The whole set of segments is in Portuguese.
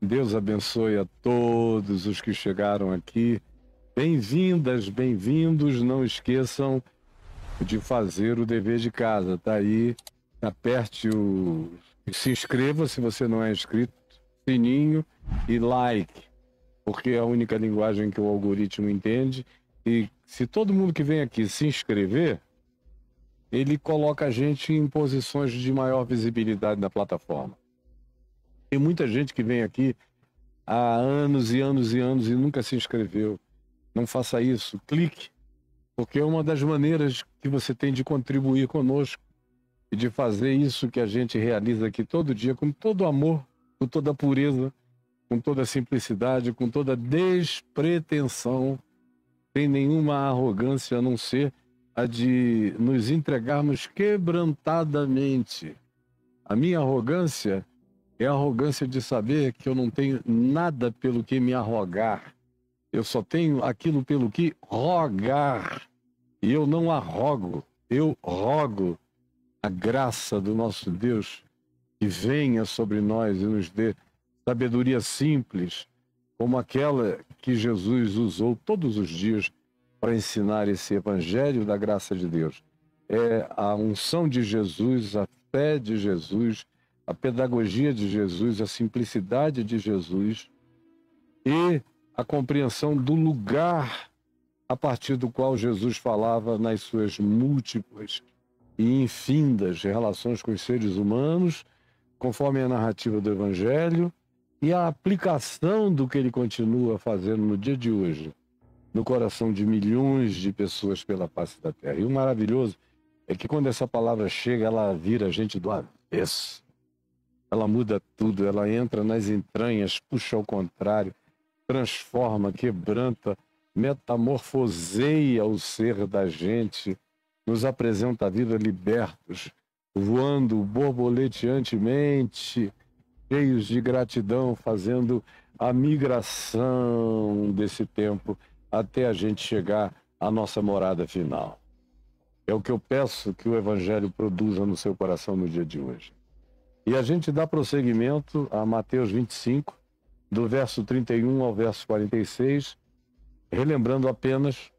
Deus abençoe a todos os que chegaram aqui. Bem-vindas, bem-vindos. Não esqueçam de fazer o dever de casa. Tá aí, aperte o... Se inscreva se você não é inscrito, sininho e like, porque é a única linguagem que o algoritmo entende. E se todo mundo que vem aqui se inscrever, ele coloca a gente em posições de maior visibilidade na plataforma. Tem muita gente que vem aqui há anos e anos e anos e nunca se inscreveu. Não faça isso, clique, porque é uma das maneiras que você tem de contribuir conosco e de fazer isso que a gente realiza aqui todo dia com todo amor, com toda pureza, com toda simplicidade, com toda despretensão, sem nenhuma arrogância, a não ser a de nos entregarmos quebrantadamente. A minha arrogância é a arrogância de saber que eu não tenho nada pelo que me arrogar. Eu só tenho aquilo pelo que rogar. E eu não arrogo, eu rogo a graça do nosso Deus que venha sobre nós e nos dê sabedoria simples, como aquela que Jesus usou todos os dias para ensinar esse evangelho da graça de Deus. É a unção de Jesus, a fé de Jesus, a pedagogia de Jesus, a simplicidade de Jesus e a compreensão do lugar a partir do qual Jesus falava nas suas múltiplas e infindas relações com os seres humanos, conforme a narrativa do Evangelho, e a aplicação do que ele continua fazendo no dia de hoje, no coração de milhões de pessoas pela face da terra. E o maravilhoso é que quando essa palavra chega, ela vira a gente do avesso. Ela muda tudo, ela entra nas entranhas, puxa ao contrário, transforma, quebranta, metamorfoseia o ser da gente, nos apresenta a vida libertos, voando borboleteantemente, cheios de gratidão, fazendo a migração desse tempo até a gente chegar à nossa morada final. É o que eu peço que o Evangelho produza no seu coração no dia de hoje. E a gente dá prosseguimento a Mateus 25, do verso 31 ao verso 46, relembrando apenas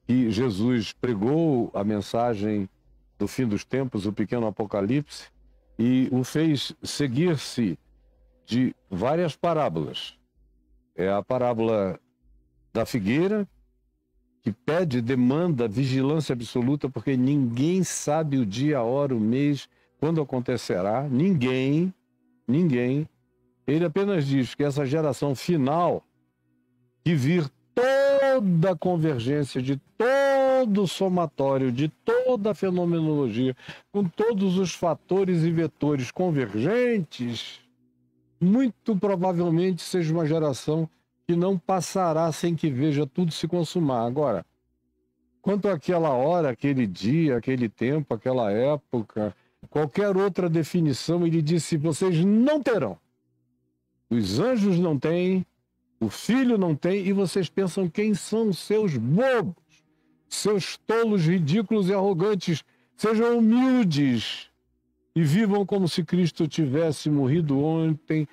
que Jesus pregou a mensagem do fim dos tempos, o pequeno Apocalipse, e o fez seguir-se de várias parábolas. É a parábola da figueira, que pede, demanda vigilância absoluta, porque ninguém sabe o dia, a hora, o mês, quando acontecerá. Ninguém. Ele apenas diz que essa geração final, que vir toda a convergência de todo o somatório, de toda a fenomenologia, com todos os fatores e vetores convergentes, muito provavelmente seja uma geração que não passará sem que veja tudo se consumar. Agora, quanto àquela hora, aquele dia, aquele tempo, aquela época, qualquer outra definição, ele disse: vocês não terão. Os anjos não têm, o Filho não tem, e vocês pensam quem são seus bobos, seus tolos, ridículos e arrogantes. Sejam humildes e vivam como se Cristo tivesse morrido ontem,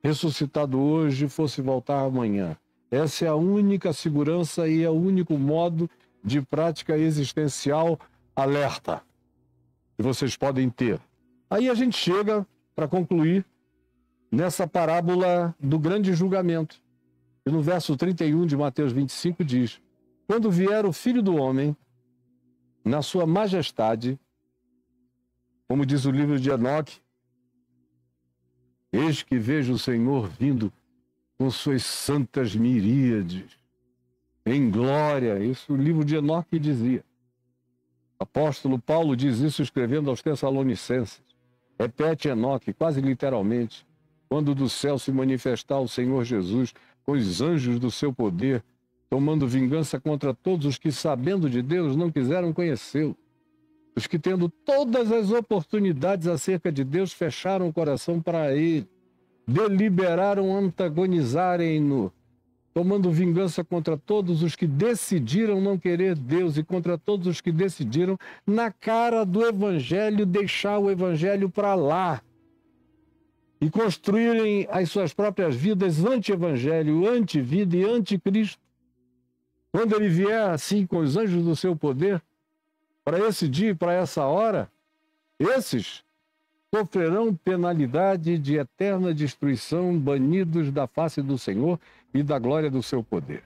ressuscitado hoje e fosse voltar amanhã. Essa é a única segurança e é o único modo de prática existencial alerta que vocês podem ter. Aí a gente chega, para concluir, nessa parábola do grande julgamento. E no verso 31 de Mateus 25 diz: quando vier o Filho do Homem, na sua majestade, como diz o livro de Enoque, eis que vejo o Senhor vindo com suas santas miríades, em glória. Isso o livro de Enoque dizia. O apóstolo Paulo diz isso escrevendo aos Tessalonicenses. Repete Enoque, quase literalmente: quando do céu se manifestar o Senhor Jesus com os anjos do seu poder, tomando vingança contra todos os que, sabendo de Deus, não quiseram conhecê-lo. Os que, tendo todas as oportunidades acerca de Deus, fecharam o coração para ele, deliberaram antagonizarem-no, tomando vingança contra todos os que decidiram não querer Deus e contra todos os que decidiram, na cara do Evangelho, deixar o Evangelho para lá. e construírem as suas próprias vidas anti-evangelho, anti-vida e anti-Cristo. Quando ele vier assim com os anjos do seu poder, para esse dia e para essa hora, esses sofrerão penalidade de eterna destruição, banidos da face do Senhor e da glória do seu poder.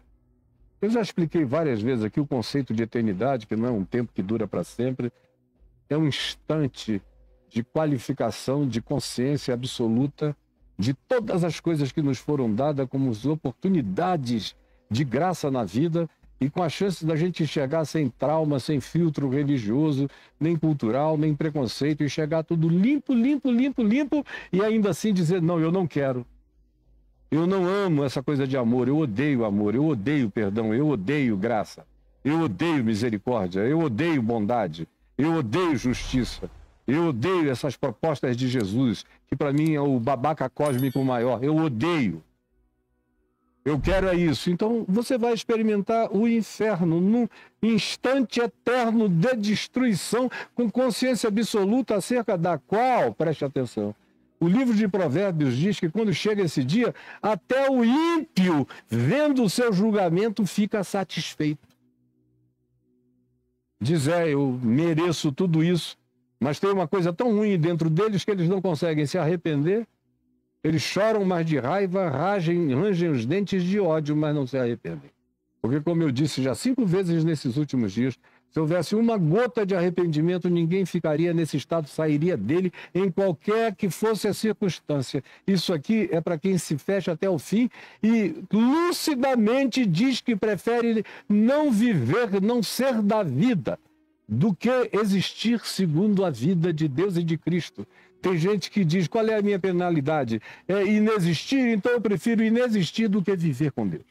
Eu já expliquei várias vezes aqui o conceito de eternidade, que não é um tempo que dura para sempre, é um instante de qualificação, de consciência absoluta de todas as coisas que nos foram dadas como oportunidades de graça na vida e com a chance da gente enxergar sem trauma, sem filtro religioso, nem cultural, nem preconceito, enxergar tudo limpo, limpo, limpo, limpo e ainda assim dizer, não, eu não quero. Eu não amo essa coisa de amor, eu odeio perdão, eu odeio graça, eu odeio misericórdia, eu odeio bondade, eu odeio justiça, eu odeio essas propostas de Jesus, que para mim é o babaca cósmico maior, eu odeio. Eu quero é isso. Então você vai experimentar o inferno num instante eterno de destruição, com consciência absoluta acerca da qual, preste atenção, o livro de Provérbios diz que quando chega esse dia, até o ímpio, vendo o seu julgamento, fica satisfeito. Diz, eu mereço tudo isso, mas tem uma coisa tão ruim dentro deles que eles não conseguem se arrepender. Eles choram mais de raiva, rangem os dentes de ódio, mas não se arrependem. Porque, como eu disse já 5 vezes nesses últimos dias, se houvesse uma gota de arrependimento, ninguém ficaria nesse estado, sairia dele em qualquer que fosse a circunstância. Isso aqui é para quem se fecha até o fim e lucidamente diz que prefere não viver, não ser da vida, do que existir segundo a vida de Deus e de Cristo. Tem gente que diz, qual é a minha penalidade? É inexistir, então eu prefiro inexistir do que viver com Deus.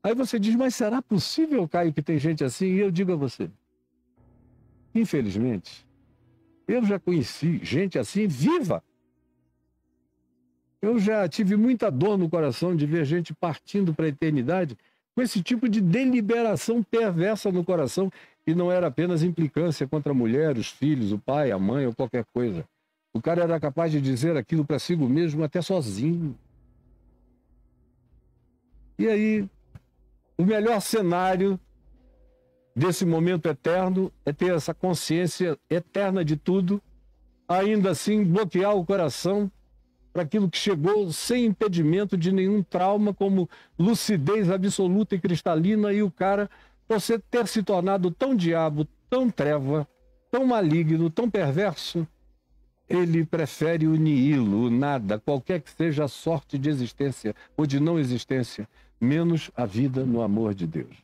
Aí você diz, mas será possível, Caio, que tem gente assim? E eu digo a você, infelizmente, eu já conheci gente assim viva. Eu já tive muita dor no coração de ver gente partindo para a eternidade com esse tipo de deliberação perversa no coração, que não era apenas implicância contra a mulher, os filhos, o pai, a mãe ou qualquer coisa. O cara era capaz de dizer aquilo para si mesmo até sozinho. E aí, o melhor cenário desse momento eterno é ter essa consciência eterna de tudo, ainda assim bloquear o coração para aquilo que chegou sem impedimento de nenhum trauma, como lucidez absoluta e cristalina, e o cara, você ter se tornado tão diabo, tão treva, tão maligno, tão perverso, ele prefere o nihilo, o nada, qualquer que seja a sorte de existência ou de não existência, menos a vida no amor de Deus.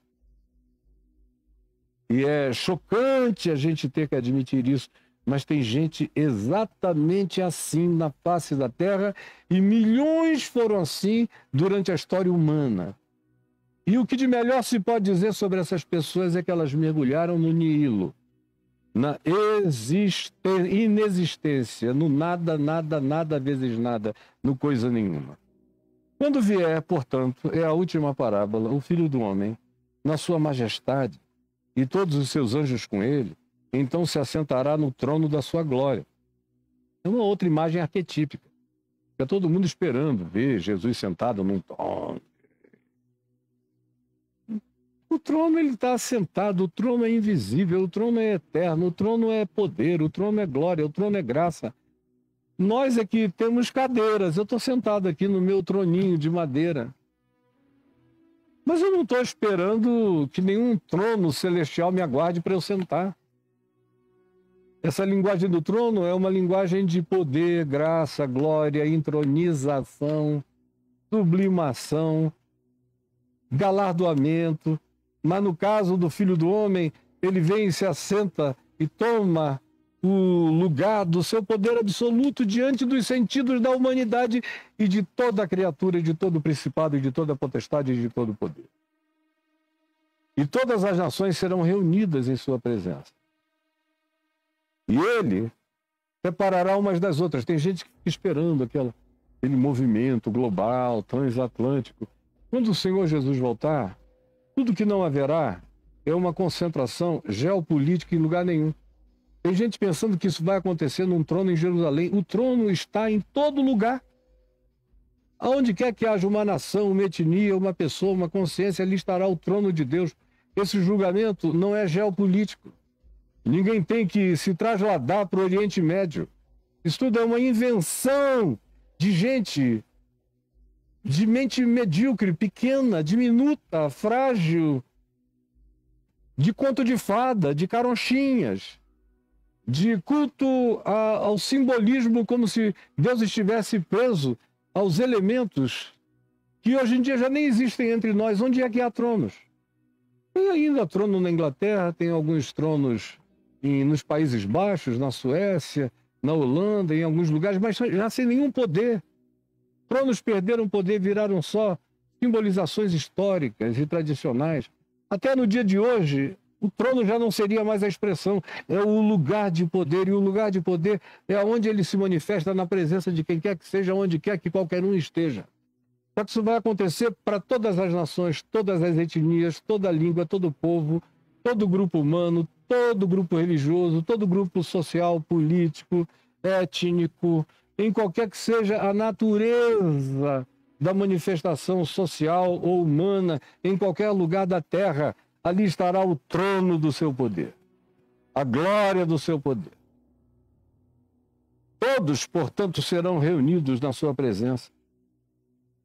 E é chocante a gente ter que admitir isso, mas tem gente exatamente assim na face da Terra e milhões foram assim durante a história humana. E o que de melhor se pode dizer sobre essas pessoas é que elas mergulharam no nihilo, na inexistência, no nada, nada, nada vezes nada, no coisa nenhuma. Quando vier, portanto, é a última parábola, o Filho do Homem, na sua majestade, e todos os seus anjos com ele, então se assentará no trono da sua glória. É uma outra imagem arquetípica. Fica todo mundo esperando ver Jesus sentado num trono. O trono, ele está assentado, o trono é invisível, o trono é eterno, o trono é poder, o trono é glória, o trono é graça. Nós aqui temos cadeiras, eu estou sentado aqui no meu troninho de madeira. Mas eu não estou esperando que nenhum trono celestial me aguarde para eu sentar. Essa linguagem do trono é uma linguagem de poder, graça, glória, entronização, sublimação, galardoamento. Mas no caso do Filho do Homem, ele vem e se assenta e toma o lugar do seu poder absoluto diante dos sentidos da humanidade e de toda a criatura, de todo o principado, e de toda a potestade e de todo o poder. E todas as nações serão reunidas em sua presença. E ele separará umas das outras. Tem gente que fica esperando aquele movimento global, transatlântico. Quando o Senhor Jesus voltar, tudo que não haverá é uma concentração geopolítica em lugar nenhum. Tem gente pensando que isso vai acontecer num trono em Jerusalém. O trono está em todo lugar. Aonde quer que haja uma nação, uma etnia, uma pessoa, uma consciência, ali estará o trono de Deus. Esse julgamento não é geopolítico. Ninguém tem que se trasladar para o Oriente Médio. Isso tudo é uma invenção de gente de mente medíocre, pequena, diminuta, frágil, de conto de fada, de caronchinhas, de culto ao simbolismo, como se Deus estivesse preso aos elementos que hoje em dia já nem existem entre nós. Onde é que há tronos? Tem ainda trono na Inglaterra, tem alguns tronos nos Países Baixos, na Suécia, na Holanda, em alguns lugares, mas já sem nenhum poder. Tronos perderam poder, viraram só simbolizações históricas e tradicionais. Até no dia de hoje, o trono já não seria mais a expressão, é o lugar de poder, e o lugar de poder é onde ele se manifesta na presença de quem quer que seja, onde quer que qualquer um esteja. Só que isso vai acontecer para todas as nações, todas as etnias, toda a língua, todo o povo, todo grupo humano, todo grupo religioso, todo grupo social, político, étnico, em qualquer que seja a natureza da manifestação social ou humana, em qualquer lugar da terra, ali estará o trono do seu poder, a glória do seu poder. Todos, portanto, serão reunidos na sua presença.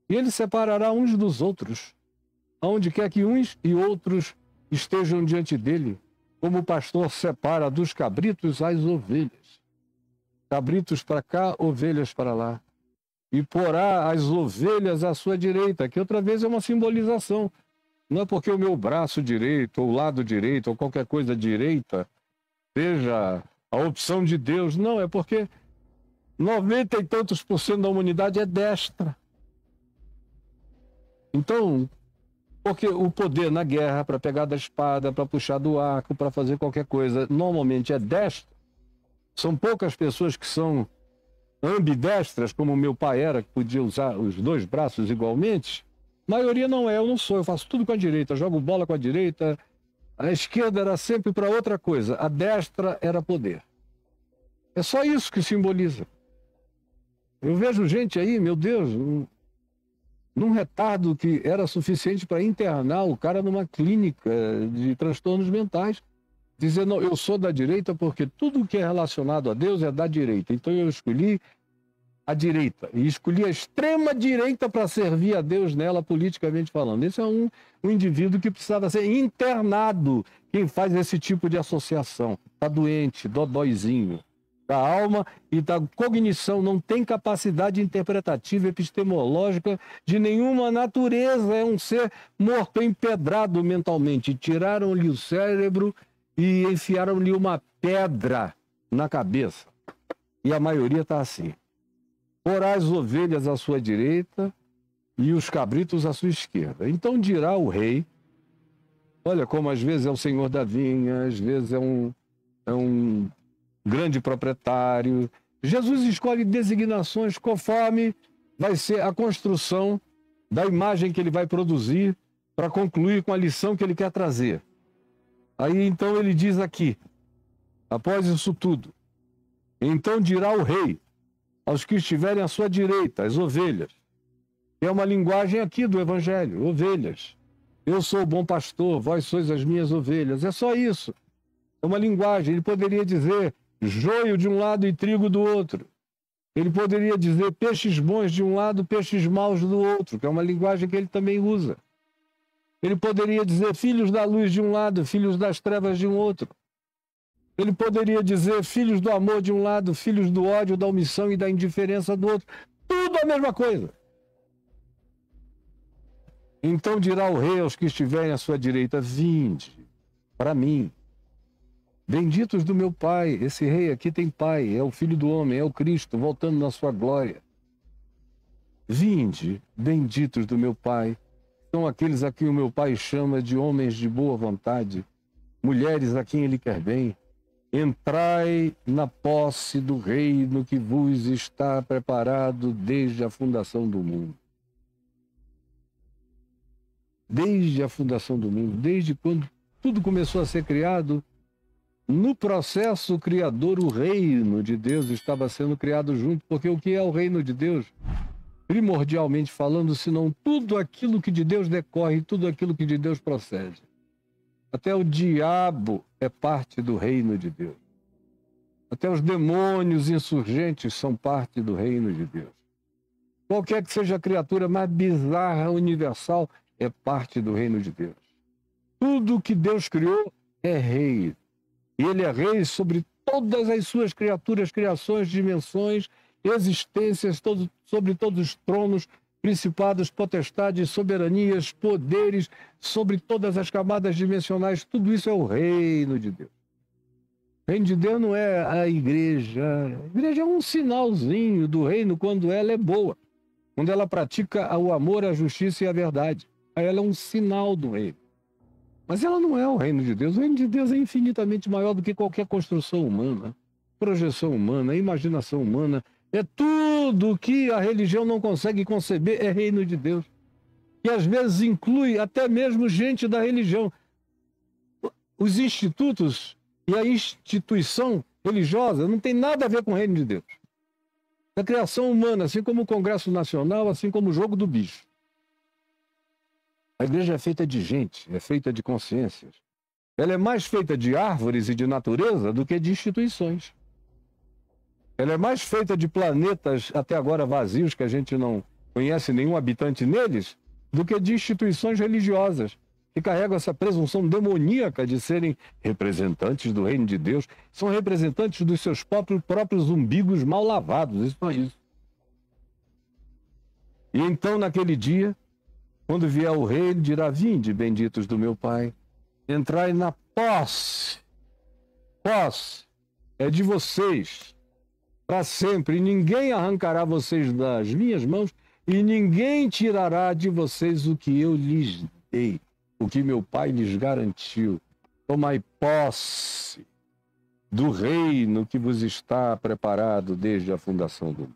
E ele separará uns dos outros, aonde quer que uns e outros estejam diante dele, como o pastor separa dos cabritos as ovelhas. Cabritos para cá, ovelhas para lá. E porá as ovelhas à sua direita, que outra vez é uma simbolização. Não é porque o meu braço direito, ou o lado direito, ou qualquer coisa direita, seja a opção de Deus. Não, é porque 90 e tantos % da humanidade é destra. Então, porque o poder na guerra, para pegar da espada, para puxar do arco, para fazer qualquer coisa, normalmente é destro. São poucas pessoas que são ambidestras, como meu pai era, que podia usar os dois braços igualmente. A maioria não é, eu não sou, eu faço tudo com a direita, jogo bola com a direita. A esquerda era sempre para outra coisa, a destra era poder. É só isso que simboliza. Eu vejo gente aí, meu Deus, num retardo que era suficiente para internar o cara numa clínica de transtornos mentais, dizendo, não, eu sou da direita porque tudo que é relacionado a Deus é da direita. Então eu escolhi a direita, e escolhi a extrema direita para servir a Deus nela, politicamente falando. Esse é um indivíduo que precisava ser internado, quem faz esse tipo de associação. Está doente, dodóizinho da alma e da cognição, não tem capacidade interpretativa, epistemológica de nenhuma natureza, é um ser morto, empedrado mentalmente. Tiraram-lhe o cérebro e enfiaram-lhe uma pedra na cabeça. E a maioria está assim. Porá as ovelhas à sua direita e os cabritos à sua esquerda. Então dirá o rei, olha como às vezes é o senhor da vinha, às vezes é um grande proprietário. Jesus escolhe designações conforme vai ser a construção da imagem que ele vai produzir para concluir com a lição que ele quer trazer. Aí então ele diz aqui, após isso tudo, então dirá o rei aos que estiverem à sua direita, as ovelhas. É uma linguagem aqui do Evangelho, ovelhas. Eu sou o bom pastor, vós sois as minhas ovelhas. É só isso. É uma linguagem. Ele poderia dizer joio de um lado e trigo do outro. Ele poderia dizer peixes bons de um lado, peixes maus do outro, que é uma linguagem que ele também usa. Ele poderia dizer filhos da luz de um lado, filhos das trevas de um outro. Ele poderia dizer filhos do amor de um lado, filhos do ódio, da omissão e da indiferença do outro. Tudo a mesma coisa. Então dirá o rei aos que estiverem à sua direita, vinde para mim. Benditos do meu Pai, esse rei aqui tem Pai, é o Filho do Homem, é o Cristo, voltando na sua glória. Vinde, benditos do meu Pai, são aqueles a quem o meu Pai chama de homens de boa vontade, mulheres a quem ele quer bem. Entrai na posse do reino que vos está preparado desde a fundação do mundo. Desde a fundação do mundo, desde quando tudo começou a ser criado, No processo criador, o reino de Deus estava sendo criado junto, porque o que é o reino de Deus? Primordialmente falando, senão tudo aquilo que de Deus decorre, tudo aquilo que de Deus procede. Até o diabo é parte do reino de Deus. Até os demônios insurgentes são parte do reino de Deus. Qualquer que seja a criatura mais bizarra, universal, é parte do reino de Deus. Tudo que Deus criou é rei. E ele é rei sobre todas as suas criaturas, criações, dimensões, existências, sobre todos os tronos, principados, potestades, soberanias, poderes, sobre todas as camadas dimensionais. Tudo isso é o reino de Deus. O reino de Deus não é a igreja. A igreja é um sinalzinho do reino quando ela é boa. Quando ela pratica o amor, a justiça e a verdade. Aí ela é um sinal do reino. Mas ela não é o reino de Deus. O reino de Deus é infinitamente maior do que qualquer construção humana, projeção humana, imaginação humana. É tudo que a religião não consegue conceber, é reino de Deus. E às vezes inclui até mesmo gente da religião. Os institutos e a instituição religiosa não tem nada a ver com o reino de Deus. A criação humana, assim como o Congresso Nacional, assim como o jogo do bicho. A igreja é feita de gente, é feita de consciências. Ela é mais feita de árvores e de natureza do que de instituições. Ela é mais feita de planetas até agora vazios, que a gente não conhece nenhum habitante neles, do que de instituições religiosas, que carregam essa presunção demoníaca de serem representantes do reino de Deus. São representantes dos seus próprios umbigos mal lavados, isso é isso. E então, naquele dia, quando vier o rei, ele dirá: vinde, benditos do meu Pai, entrai na posse. Posse é de vocês, para sempre, e ninguém arrancará vocês das minhas mãos, e ninguém tirará de vocês o que eu lhes dei, o que meu Pai lhes garantiu. Tomai posse do reino que vos está preparado desde a fundação do mundo.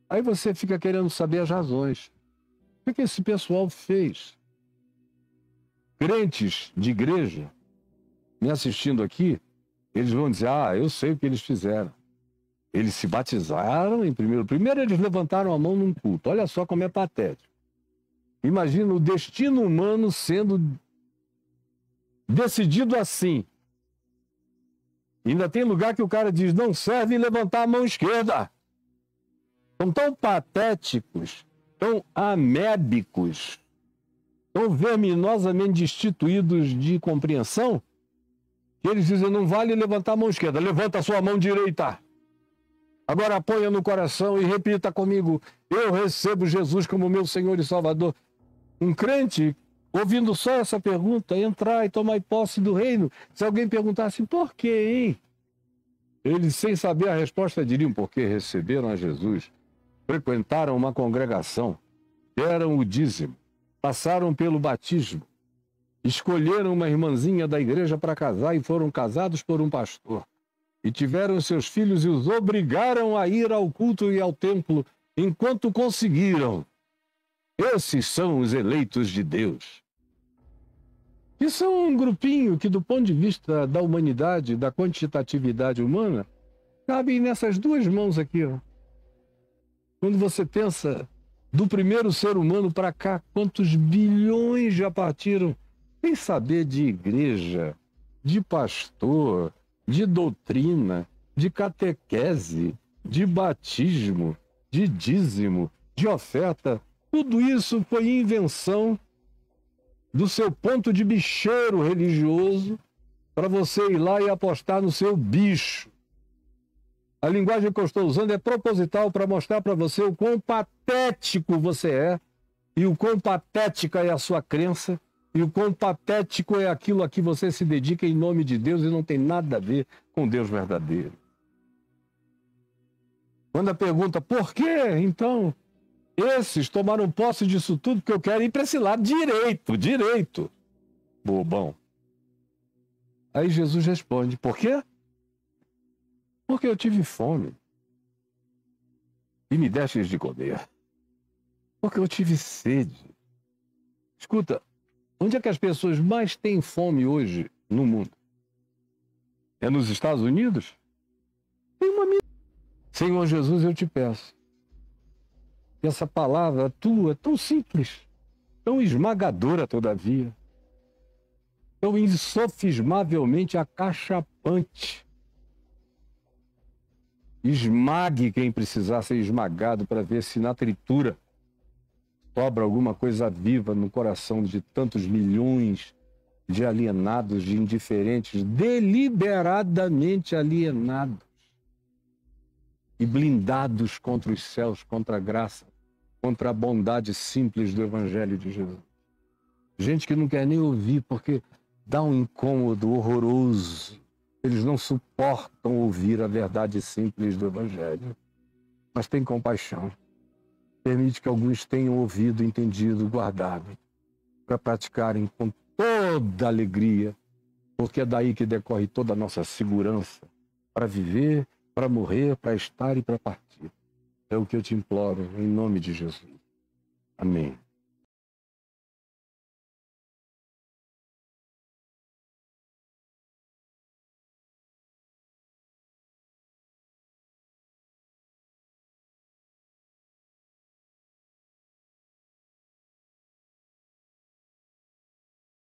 Aí você fica querendo saber as razões. O que esse pessoal fez? Crentes de igreja, me assistindo aqui, eles vão dizer: eu sei o que eles fizeram. Eles se batizaram em primeiro. Primeiro eles levantaram a mão num culto. Olha só como é patético. Imagina o destino humano sendo decidido assim. Ainda tem lugar que o cara diz: não serve levantar a mão esquerda. São tão patéticos, tão amébicos, tão verminosamente destituídos de compreensão, que eles dizem: não vale levantar a mão esquerda, levanta a sua mão direita. Agora ponha no coração e repita comigo: eu recebo Jesus como meu Senhor e Salvador. Um crente, ouvindo só essa pergunta, entrar e tomar posse do reino, se alguém perguntasse: por quê, hein? Eles, sem saber a resposta, diriam: porque receberam a Jesus, frequentaram uma congregação, deram o dízimo, passaram pelo batismo, escolheram uma irmãzinha da igreja para casar e foram casados por um pastor. E tiveram seus filhos e os obrigaram a ir ao culto e ao templo enquanto conseguiram. Esses são os eleitos de Deus. E são um grupinho que, do ponto de vista da humanidade, da quantitatividade humana, cabem nessas duas mãos aqui, ó. Quando você pensa do primeiro ser humano para cá, quantos bilhões já partiram, sem saber de igreja, de pastor, de doutrina, de catequese, de batismo, de dízimo, de oferta. Tudo isso foi invenção do seu ponto de bicheiro religioso para você ir lá e apostar no seu bicho. A linguagem que eu estou usando é proposital para mostrar para você o quão patético você é e o quão patética é a sua crença e o quão patético é aquilo a que você se dedica em nome de Deus e não tem nada a ver com Deus verdadeiro. Quando a pergunta: por quê, então, esses tomaram posse disso tudo? Porque eu quero ir para esse lado direito. Bobão. Aí Jesus responde: por quê? Porque eu tive fome e me destes de comer. Porque eu tive sede. Escuta, onde é que as pessoas mais têm fome hoje no mundo? É nos Estados Unidos? Tem uma missão. Senhor Jesus, eu te peço que essa palavra tua, tão simples, tão esmagadora todavia, tão insofismavelmente acachapante, esmague quem precisar ser esmagado para ver se na tritura sobra alguma coisa viva no coração de tantos milhões de alienados, de indiferentes, deliberadamente alienados e blindados contra os céus, contra a graça, contra a bondade simples do Evangelho de Jesus. Gente que não quer nem ouvir porque dá um incômodo horroroso. Eles não suportam ouvir a verdade simples do Evangelho. Mas tem compaixão. Permite que alguns tenham ouvido, entendido, guardado, para praticarem com toda alegria, porque é daí que decorre toda a nossa segurança para viver, para morrer, para estar e para partir. É o que eu te imploro, em nome de Jesus. Amém.